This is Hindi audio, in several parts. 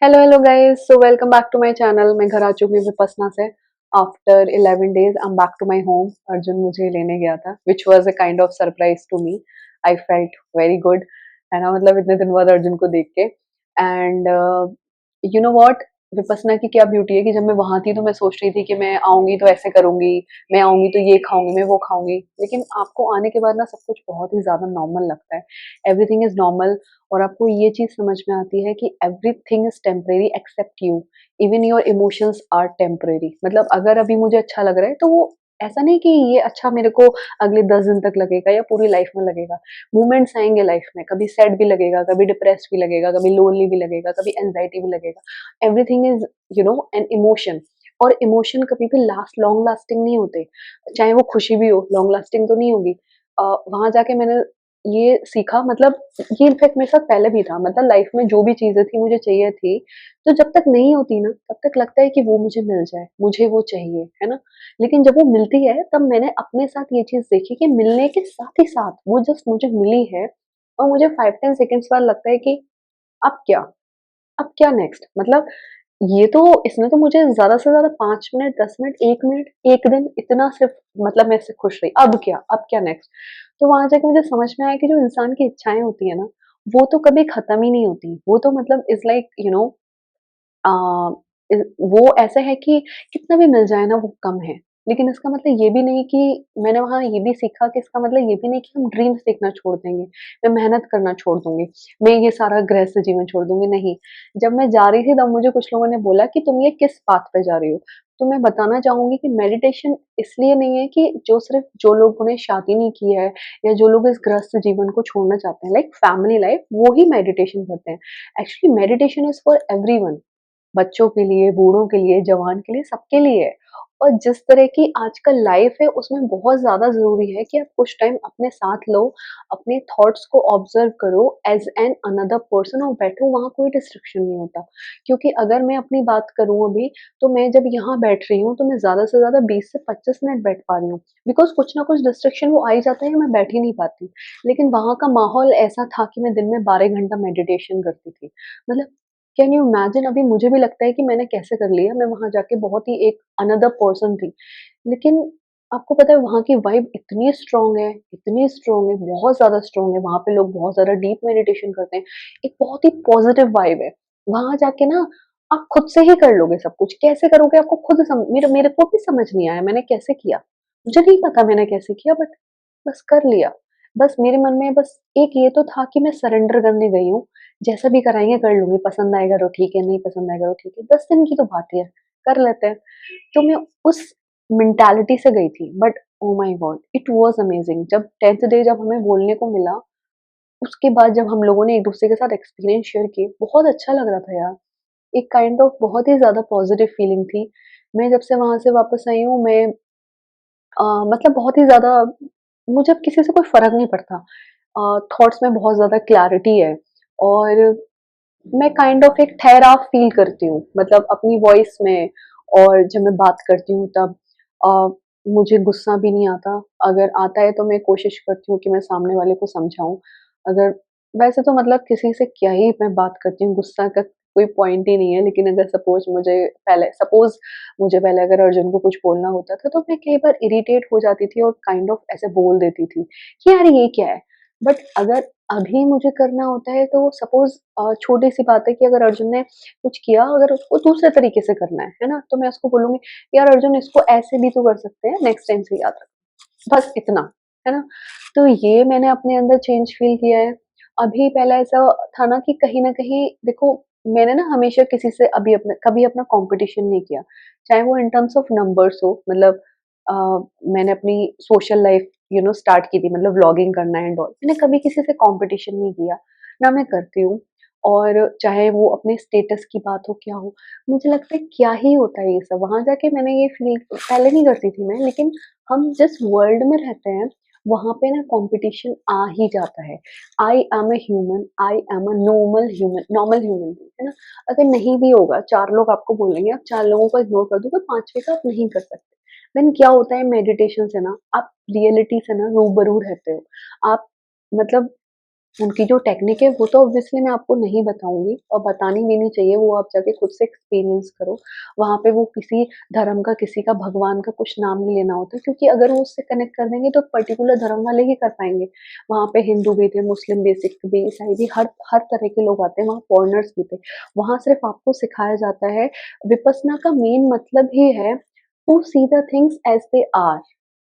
Hello guys, so welcome back to my channel. मैं घर आ चुकी हूँ विपसना से। After 11 days I am back to my home. Arjun मुझे लेने गया था which was a kind of surprise to me. I felt very good, है ना। मतलब इतने दिन बाद अर्जुन को देख के। And you know what, vipassana की क्या ब्यूटी है कि जब मैं वहां थी तो मैं सोच रही थी कि मैं आऊंगी तो ऐसे करूंगी, मैं आऊंगी तो ये खाऊंगी, मैं वो खाऊंगी। लेकिन आपको आने के बाद ना सब कुछ बहुत ही ज्यादा नॉर्मल लगता है। Everything is normal. और आपको ये चीज समझ में आती है कि everything is temporary except you. Even your emotions are temporary. मतलब अगर अभी मुझे अच्छा लग रहा है तो वो ऐसा नहीं कि ये अच्छा मेरे को अगले 10 दिन तक लगेगा या पूरी लाइफ में लगेगा। मोमेंट्स आएंगे लाइफ में, कभी सैड भी लगेगा, कभी डिप्रेस्ड भी लगेगा, कभी लोनली भी लगेगा, कभी एंजाइटी भी लगेगा। Everything is an emotion. और इमोशन कभी भी लॉन्ग लास्टिंग नहीं होते। चाहे वो खुशी भी हो, लॉन्ग लास्टिंग तो नहीं होगी। वहां जाके मैंने ये सीखा। मतलब ये इनफैक्ट मेरे साथ पहले भी था। मतलब लाइफ में जो भी चीजें थी मुझे चाहिए थी, तो जब तक नहीं होती ना तब तक लगता है कि वो मुझे मिल जाए, मुझे वो चाहिए, है ना। लेकिन जब वो मिलती है तब मैंने अपने साथ ये चीज देखी कि मिलने के साथ ही साथ वो जस्ट मुझे मिली है और मुझे 5-10 सेकेंड्स बाद लगता है कि अब क्या, अब क्या नेक्स्ट। मतलब ये तो इसने तो मुझे ज़्यादा से ज़्यादा 5 मिनट, 10 मिनट, 1 मिनट, 1 दिन इतना सिर्फ़, मतलब मैं इससे खुश रही। अब क्या नेक्स्ट? तो वहाँ जाके मुझे समझ में आया कि जो इंसान की इच्छाएँ होती हैं ना, वो तो कभी ख़त्म ही नहीं होती। वो तो मतलब इज़ लाइक अ, वो ऐसा है कि कितना भी मिल जाए ना वो कम है। लेकिन इसका मतलब ये भी नहीं कि मैंने वहाँ ये भी सीखा कि इसका मतलब ये भी नहीं कि हम ड्रीम्स देखना छोड़ देंगे, मैं मेहनत करना छोड़ दूँगी, मैं ये सारा गृहस्थ जीवन छोड़ दूँगी, नहीं। जब मैं जा रही थी तब मुझे कुछ लोगों ने बोला कि तुम ये किस पाथ पे जा रही हो? तो मैं बताना चाहूँगी कि मेडिटेशन इसलिए नहीं है कि जो लोगों ने शादी नहीं की है या जो लोग इस गृहस्थ जीवन को छोड़ना चाहते हैं, लाइक फैमिली लाइफ, वो ही मेडिटेशन करते हैं। Actually meditation is for everyone. बच्चों के लिए, बूढ़ों के लिए, जवान के लिए, सबके लिए है। और जिस तरह की आजकल लाइफ है उसमें बहुत ज़्यादा ज़रूरी है कि आप कुछ टाइम अपने साथ लो, अपने थॉट्स को ऑब्ज़र्व करो एज़ एन अनदर पर्सन और बैठो, वहाँ कोई डिस्ट्रैक्शन नहीं होता। क्योंकि अगर मैं अपनी बात करूँ अभी, तो मैं जब यहाँ बैठ रही हूँ, तो मैं ज़्यादा से ज़्यादा 20 से 25 मिनट बैठ पा रही हूँ। बिकॉज़ कुछ ना कुछ डिस्ट्रैक्शन वो आ ही जाता है, मैं बैठ ही नहीं पाती। लेकिन वहाँ का माहौल ऐसा था कि मैं दिन में 12 घंटा मेडिटेशन करती थी। मतलब कैन यू इमेजिन, अभी मुझे भी लगता है कि मैंने कैसे कर लिया। मैं वहाँ जाके बहुत ही एक अनदर पर्सन थी। लेकिन आपको पता है वहाँ की वाइब इतनी स्ट्रॉन्ग है, इतनी स्ट्रॉन्ग है, बहुत ज़्यादा स्ट्रॉन्ग है। वहाँ पे लोग बहुत ज़्यादा डीप मेडिटेशन करते हैं। एक बहुत ही पॉजिटिव वाइब है। वहाँ जाके ना आप खुद से ही कर लोगे सब कुछ। कैसे करोगे आपको खुद मेरे मेरे को भी समझ नहीं आया मैंने कैसे किया। मुझे नहीं पता मैंने कैसे किया, बट बस कर लिया। बस मेरे मन में बस एक ये तो था कि मैं सरेंडर करने गई हूँ। जैसा भी कराएँगे कर लूँगी, पसंद आएगा तो ठीक है, नहीं पसंद आएगा तो ठीक है, 10 दिन की तो बात ही है, कर लेते हैं। तो मैं उस मेंटालिटी से गई थी, but oh my God! It was amazing. जब 10th डे जब हमें बोलने को मिला, उसके बाद जब हम लोगों ने एक-दूसरे के साथ एक्सपीरियंस शेयर किए, बहुत अच्छा लग रहा था यार। एक काइंड ऑफ बहुत ही ज़्यादा पॉज़िटिव फीलिंग थी। मैं जब से वहाँ से वापस आई हूँ, मैं मतलब बहुत ही ज़्यादा, मुझे अब किसी से कोई फ़र्क नहीं पड़ता। थॉट्स में बहुत ज़्यादा क्लैरिटी है और मैं काइंड ऑफ एक ठहराव फ़ील करती हूँ, मतलब अपनी वॉइस में। और जब मैं बात करती हूँ तब अ, मुझे गुस्सा भी नहीं आता। अगर आता है तो मैं कोशिश करती हूँ कि मैं सामने वाले को समझाऊँ। अगर वैसे तो मतलब किसी से क्या ही मैं बात करती हूँ, गुस्सा का कोई पॉइंट ही नहीं है। लेकिन अगर सपोज़ मुझे पहले अगर अर्जुन को कुछ बोलना होता था, तो मैं कई बार इरिटेट हो जाती थी और काइंड ऑफ ऐसे बोल देती थी कि यार ये क्या है? बट अगर अभी मुझे करना होता है तो सपोज़ छोटी-सी बात है कि अगर अर्जुन ने कुछ किया, अगर उसको दूसरे तरीके से करना है ना? तो मैं उसको बोलूँगी, "यार अर्जुन, इसको ऐसे भी तो कर सकते हैं, नेक्स्ट टाइम से याद रख।" बस इतना, है ना? तो ये मैंने अपने अंदर चेंज फ़ील किया है। अभी पहले ऐसा था ना कि कहीं न कहीं देखो, मैंने ना हमेशा किसी से कभी अपना कॉम्पिटिशन नहीं किया। चाहे वो इन टर्म्स ऑफ नंबर्स हो, मतलब अ, मैंने अपनी सोशल लाइफ़ स्टार्ट की थी, मतलब व्लॉगिंग करना एंड ऑल। मैंने कभी किसी से कॉम्पिटिशन नहीं किया, ना मैं करती हूँ। और चाहे वो अपने स्टेटस की बात हो, क्या हो, मुझे लगता है क्या ही होता है ये सब। वहाँ जाके मैंने ये फ़ील पहले नहीं करती थी मैं, लेकिन हम जिस वर्ल्ड में रहते हैं, वहाँ पे ना कॉम्पिटिशन आ ही जाता है। I am a human, I am a normal human being, है ना? अगर नहीं भी होगा, 4 लोग आपको बोलेंगे, आप 4 लोगों को इग्नोर कर दोगे, 5वें का आप नहीं कर सकते। देन क्या होता है मेडिटेशन से ना, आप रियलिटी से ना रूबरू रहते हो। आप मतलब उनकी जो टेक्निक है वो तो ऑब्वियसली मैं आपको नहीं बताऊँगी और बतानी भी नहीं चाहिए, वो आप जाके खुद से एक्सपीरियंस करो। वहाँ पे वो किसी धर्म का, किसी का, भगवान का कुछ नाम नहीं लेना होता, क्योंकि अगर वो उससे कनेक्ट कर देंगे तो पर्टिकुलर धर्म वाले ही कर पाएँगे। वहाँ पे हिंदू भी थे, मुस्लिम भी, सिख भी, ईसाई भी, हर हर तरह के लोग आते हैं, वहाँ फॉरेनर्स भी थे। वहाँ सिर्फ़ आपको सिखाया जाता है, विपस्सना का मेन मतलब ही है to see the things as they are.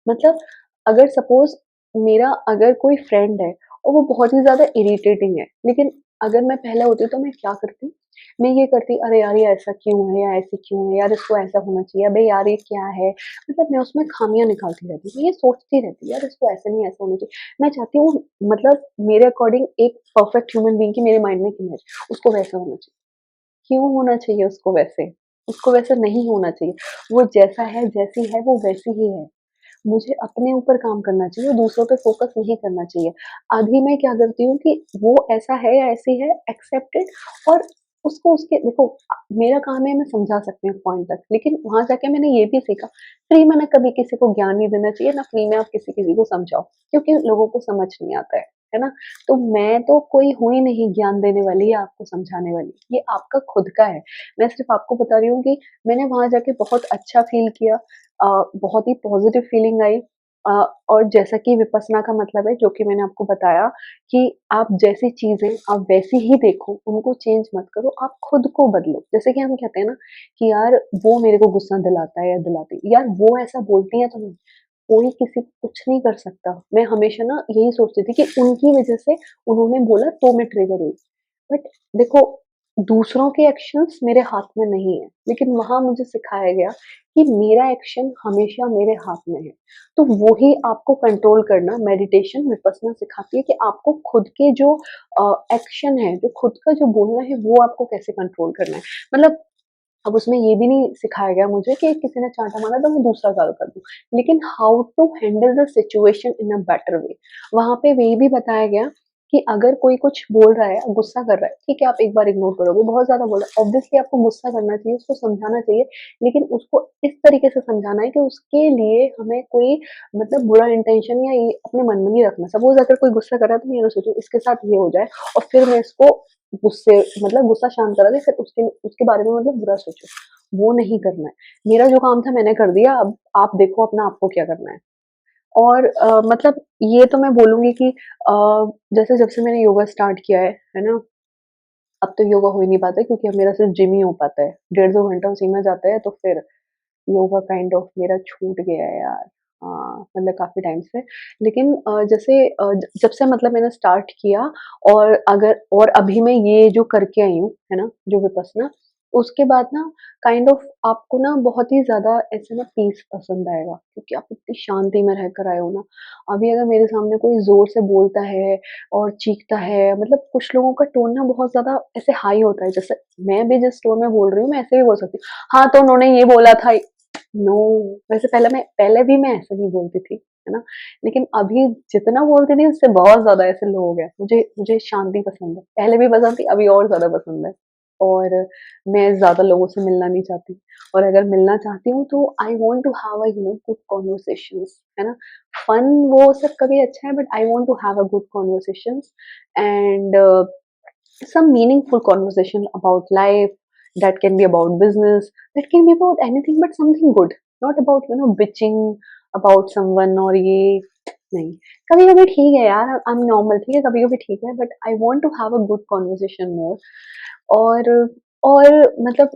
मतलब अगर सपोज़ मेरा अगर कोई फ्रेंड है और वो बहुत ही ज़्यादा इरिटेटिंग है, लेकिन अगर मैं पहले होती तो मैं क्या करती? मैं ये करती, अरे यार ये ऐसा क्यों है या ऐसे क्यों है? यार इसको ऐसा होना चाहिए, अबे यार ये क्या है? मतलब मैं उसमें खामियाँ निकालती रहती, मैं ये सोचती रहती, यार इसको ऐसे नहीं ऐसा होना चाहिए। मैं चाहती हूँ मतलब मेरे अकॉर्डिंग एक परफेक्ट ह्यूमन बीइंग की मेरे माइंड में एक इमेज, उसको वैसा होना चाहिए। क्यों होना चाहिए उसको वैसे? उसको वैसा नहीं होना चाहिए। वो जैसा है, जैसी है वो वैसी ही है। मुझे अपने ऊपर काम करना चाहिए, दूसरों पे फ़ोकस नहीं करना चाहिए। अभी मैं क्या करती हूँ कि वो ऐसा है या ऐसी है, एक्सेप्ट इट, और उसको उसके देखो मेरा काम है मैं समझा सकती हूँ पॉइंट तक, लेकिन वहाँ जाके मैंने ये भी सीखा, फ्री में ना कभी किसी को ज्ञान नहीं देना चाहिए, ना फ्री में आप किसी-किसी को समझाओ, क्योंकि लोगों को समझ नहीं आता है ना? तो मैं तो कोई हूँ ही नहीं ज्ञान देने वाली या आपको समझाने वाली, ये आपका खुद का है। मैं सिर्फ़ आपको बता रही हूँ कि मैंने वहाँ जाके बहुत अच्छा फ़ील किया, बहुत ही पॉज़िटिव फीलिंग आई, अ, और जैसा कि विपस्सना का मतलब है, जो कि मैंने आपको बताया कि आप जैसी चीज़ें आप वैसी ही देखो, उनको चेंज मत करो, आप खुद को बदलो। जैसे कि हम कहते हैं ना कि यार वो मेरे को गुस्सा दिलाता है या दिलाती है, यार वो ऐसा बोलती है तो नहीं, कोई किसी को कुछ नहीं कर सकता। मैं हमेशा ना यही सोचती थी कि उनकी वज़ह से उन्होंने बोला तो मैं ट्रिगर हुई। बट देखो दूसरों के एक्शंस मेरे हाथ में नहीं है, लेकिन वहाँ मुझे सिखाया गया कि मेरा एक्शन हमेशा मेरे हाथ में है। तो वही आपको कंट्रोल करना मेडिटेशन विपस्सना सिखाती है कि आपको खुद के जो एक्शन है, जो खुद का जो बोलना है वो आपको कैसे कंट्रोल करना है। मतलब अब उसमें ये भी नहीं सिखाया गया मुझे कि किसी ने चाँटा मारा तो मैं दूसरा गाल कर दूँ, लेकिन how to handle the situation in a better way. वहाँ पे ये भी बताया गया कि अगर कोई कुछ बोल रहा है, गुस्सा कर रहा है, ठीक है आप एक बार इग्नोर करोगे, बहुत ज़्यादा बोल रहा है, ऑब्वियसली आपको गुस्सा करना चाहिए, उसको समझाना चाहिए, लेकिन उसको इस तरीके से समझाना है कि उसके लिए हमें कोई मतलब बुरा इंटेंशन या ये अपने मन में नहीं रखना। सपोज़ अगर कोई गुस्सा कर रहा है तो मैं ये ना सोचूँ इसके साथ ये हो जाए और फिर मैं इसको गुस्से मतलब गुस्सा शांत करा दें, फिर उसके उसके बारे में मतलब बुरा सोचो, वो नहीं करना है। मेरा जो काम था मैंने कर दिया, अब आप देखो अपना आपको क्या करना है। और मतलब ये तो मैं बोलूँगी कि जैसे जब से मैंने योगा स्टार्ट किया है ना? अब तो योगा हो ही नहीं पाता है क्योंकि अब मेरा सिर्फ़ जिम ही हो पाता है। डेढ़ 2 घंटा उसी में जाता है तो फिर योगा काइंड ऑफ मेरा छूट गया है यार। हाँ, मतलब काफ़ी टाइम से। लेकिन जैसे जब से मतलब मैंने स्टार्ट किया और अगर और अभी मैं ये जो करके आई हूँ, है ना? जो विपस्सना, उसके बाद ना काइंड ऑफ आपको ना बहुत ही ज़्यादा ऐसे ना पीस पसंद आएगा क्योंकि आप इतनी शांति में रहकर आए हो ना। अभी अगर मेरे सामने कोई ज़ोर से बोलता है और चीखता है, मतलब कुछ लोगों का टोन ना बहुत ज़्यादा ऐसे हाई होता है, जैसे मैं भी जिस टोन में बोल रही हूँ, मैं ऐसे भी बोल सकती हूँ, हाँ, तो उन्होंने ये बोला था। नो, वैसे पहले भी मैं ऐसे नहीं बोलती थी, है ना? लेकिन अभी जितना बोलती थी उससे बहुत ज़्यादा ऐसे लो हो गया। मुझे मुझे शांति पसंद है। पहले भी पसंद थी, अभी और ज़्यादा पसंद है। और मैं ज़्यादा लोगों से मिलना नहीं चाहती और अगर मिलना चाहती हूँ तो I want to have a good conversations, है ना? फन वो सब कभी अच्छा है, but I want to have a good conversations and some meaningful conversation about life, that can be about business, that can be about anything but something good, not about bitching about someone और ये नहीं। कभी कभी ठीक है यार, आई एम नॉर्मल, ठीक है कभी कभी ठीक है, but I want to have a good conversation more. और और मतलब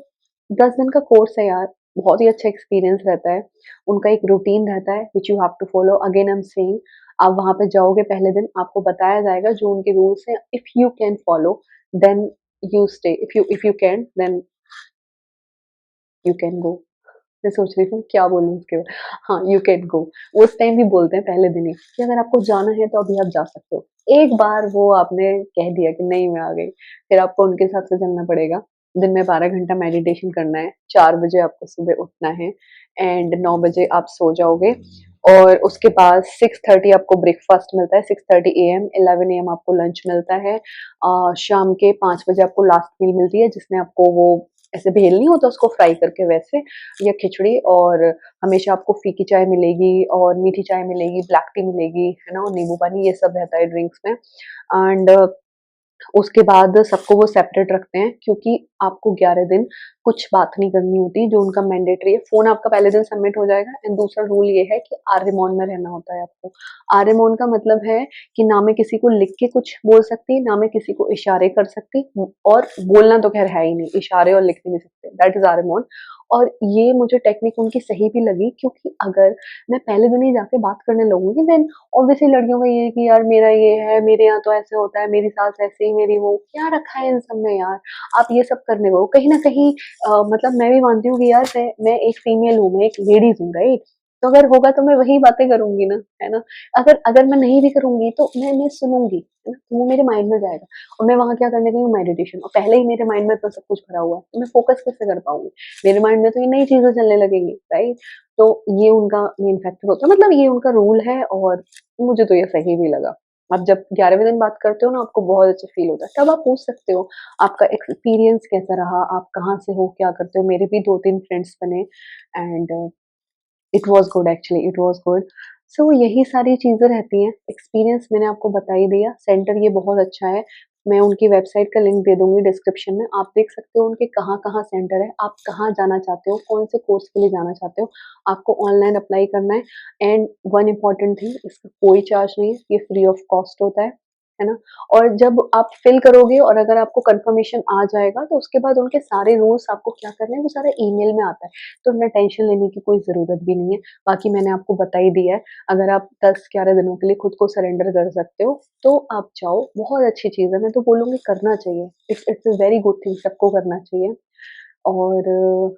10 दिन का कोर्स है यार, बहुत ही अच्छा एक्सपीरियंस रहता है। उनका एक रूटीन रहता है which you have to follow, again I am saying, आप वहाँ पे जाओगे पहले दिन आपको बताया जाएगा जो उनके रूल्स हैं, if you can follow then you stay, if you can then you can go. मैं सोच रही थी क्या बोलूँ उसके बाद, हाँ, यू कैन गो। उस टाइम भी बोलते हैं पहले दिन ही कि अगर आपको जाना है तो अभी आप जा सकते हो। एक बार वो आपने कह दिया कि नहीं मैं आ गई, फिर आपको उनके हिसाब से चलना पड़ेगा। दिन में 12 घंटा मेडिटेशन करना है, 4 बजे आपको सुबह उठना है एंड 9 बजे आप सो जाओगे और उसके बाद 6:30 आपको ब्रेकफास्ट मिलता है, 6:30 एएम, 11 एएम आपको लंच मिलता है। शाम के 5 बजे आपको लास्ट मील मिलती है जिसमें आपको वो ऐसे भेल नहीं होता उसको फ्राई करके वैसे, या खिचड़ी, और हमेशा आपको फीकी चाय मिलेगी और मीठी चाय मिलेगी, ब्लैक टी मिलेगी, है ना? और नींबू पानी, ये सब रहता है ड्रिंक्स में। एंड उसके बाद सबको वो सेपरेट रखते हैं, क्योंकि आपको 11 दिन कुछ बात नहीं करनी होती, जो उनका मैंडेटरी है। फ़ोन आपका पहले दिन सबमिट हो जाएगा, एंड दूसरा रूल ये है कि आर्य मौन में रहना होता है आपको। आर्य मौन का मतलब है कि ना मैं किसी को लिख के कुछ बोल सकती, ना मैं किसी को इशारे कर सकती, और बोलना तो ख़ैर है ही नहीं, इशारे और लिख भी नहीं सकते, दैट इज़ आर्य मौन। और ये मुझे टेक्निक उनकी सही भी लगी, क्योंकि अगर मैं पहले दिन ही जाके बात करने लगूँगी, देन ऑब्वियसली लड़कियों का ये है कि यार मेरा ये है, मेरे यहाँ तो ऐसे होता है, मेरी सास ऐसी, मेरी वो, क्या रखा है इन सब में यार? आप ये सब करने को कहीं न कहीं मतलब मैं भी मानती हूँ कि यार मैं एक फीमेल हूँ, मैं एक लेडीज़ हूँ, राइट? तो अगर होगा तो मैं वही बातें करूँगी ना, है ना? अगर अगर मैं नहीं भी करूँगी तो मैं सुनूँगी, है ना? तो वो मेरे माइंड में जाएगा, और मैं वहाँ क्या करने गई हूँ, मेडिटेशन, और पहले ही मेरे माइंड में तो सब कुछ भरा हुआ है, तो मैं फ़ोकस कैसे कर पाऊँगी? मेरे माइंड में तो ये नई चीज़ें चलने लगेंगी, राइट? तो ये उनका मेन फैक्टर होता है, मतलब ये उनका रूल है, और मुझे तो ये सही भी लगा। आप जब 11वें दिन बात करते हो ना, आपको बहुत अच्छा फ़ील होता है। तब आप पूछ सकते हो, आपका एक्सपीरियंस कैसा रहा? आप कहाँ से हो? क्या करते हो? मेरे भी 2-3 फ्रेंड्स बने, and it was good, actually it was good. So यही सारी चीज़ें रहती हैं। एक्सपीरियंस मैंने आपको बता ही दिया। सेंटर ये बहुत अच्छा है। मैं उनकी वेबसाइट का लिंक दे दूँगी डिस्क्रिप्शन में। आप देख सकते हो उनके कहाँ-कहाँ सेंटर है, आप कहाँ जाना चाहते हो, कौन से कोर्स के लिए जाना चाहते हो। आपको ऑनलाइन अप्लाई करना है, एंड वन इम्पोर्टेंट थिंग, इसका कोई चार्ज नहीं है, ये फ्री ऑफ कॉस्ट होता है ना? और जब आप फिल करोगे और अगर आपको कन्फर्मेशन आ जाएगा, तो उसके बाद उनके सारे रूल्स आपको क्या करने हैं, वो सारा ईमेल में आता है। तो ना टेंशन लेने की कोई ज़रूरत भी नहीं है। बाकी मैंने आपको बता ही दिया है, अगर आप 10-11 दिनों के लिए खुद को सरेंडर कर सकते हो, तो आप जाओ, बहुत अच्छी चीज़ है। मैं तो बोलूँगी करना चाहिए। It's it's a very good thing, सबको करना चाहिए। और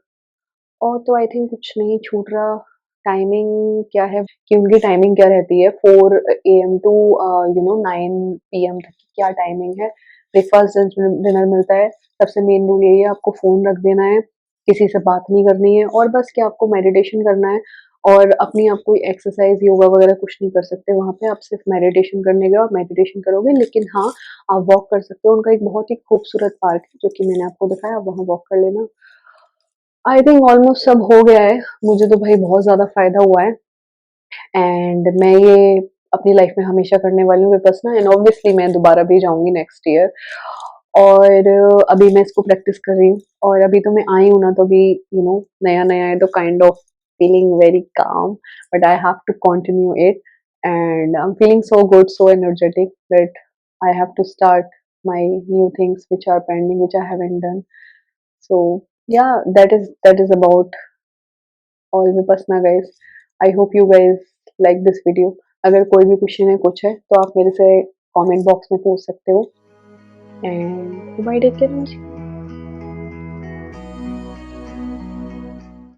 और तो आई थिंक कुछ नहीं छूट रहा। टाइमिंग क्या है, कि उनकी टाइमिंग क्या रहती है, 4 एएम टू 9 पीएम तक की क्या टाइमिंग है। ब्रेकफ़ास्ट, लंच, डिनर मिलता है। सबसे मेन रूल यही है, आपको फ़ोन रख देना है, किसी से बात नहीं करनी है, और बस क्या आपको मेडिटेशन करना है, और अपनी आप कोई एक्सरसाइज़, योगा वगैरह कुछ नहीं कर सकते वहाँ पे, आप सिर्फ़ मेडिटेशन करने गए और मेडिटेशन करोगे। लेकिन हाँ, आप वॉक कर सकते हो। उनका एक बहुत ही खूबसूरत पार्क है, जो कि मैंने आपको दिखाया, आप वहाँ वॉक कर लेना। आई थिंक ऑलमोस्ट सब हो गया है। मुझे तो भाई बहुत ज़्यादा फ़ायदा हुआ है, एंड मैं ये अपनी लाइफ़ में हमेशा करने वाली हूँ विपस्सना, एंड ऑब्वियसली मैं दोबारा भी जाऊँगी नेक्स्ट ईयर। और अभी मैं इसको प्रैक्टिस कर रही हूँ, और अभी तो मैं आई हूँ ना, तो अभी नया-नया है, तो kind of feeling very calm, but I have to continue it, and I am feeling so good, so energetic that I have to start my new things which are pending, which I haven't done. So yeah, that is about all Vipassana guys. I hope you guys like this video. अगर कोई भी क्वेश्चन है, कुछ है, तो आप मेरे से कमेंट बॉक्स में पूछ सकते हो, एंड बाय, टेक केयर।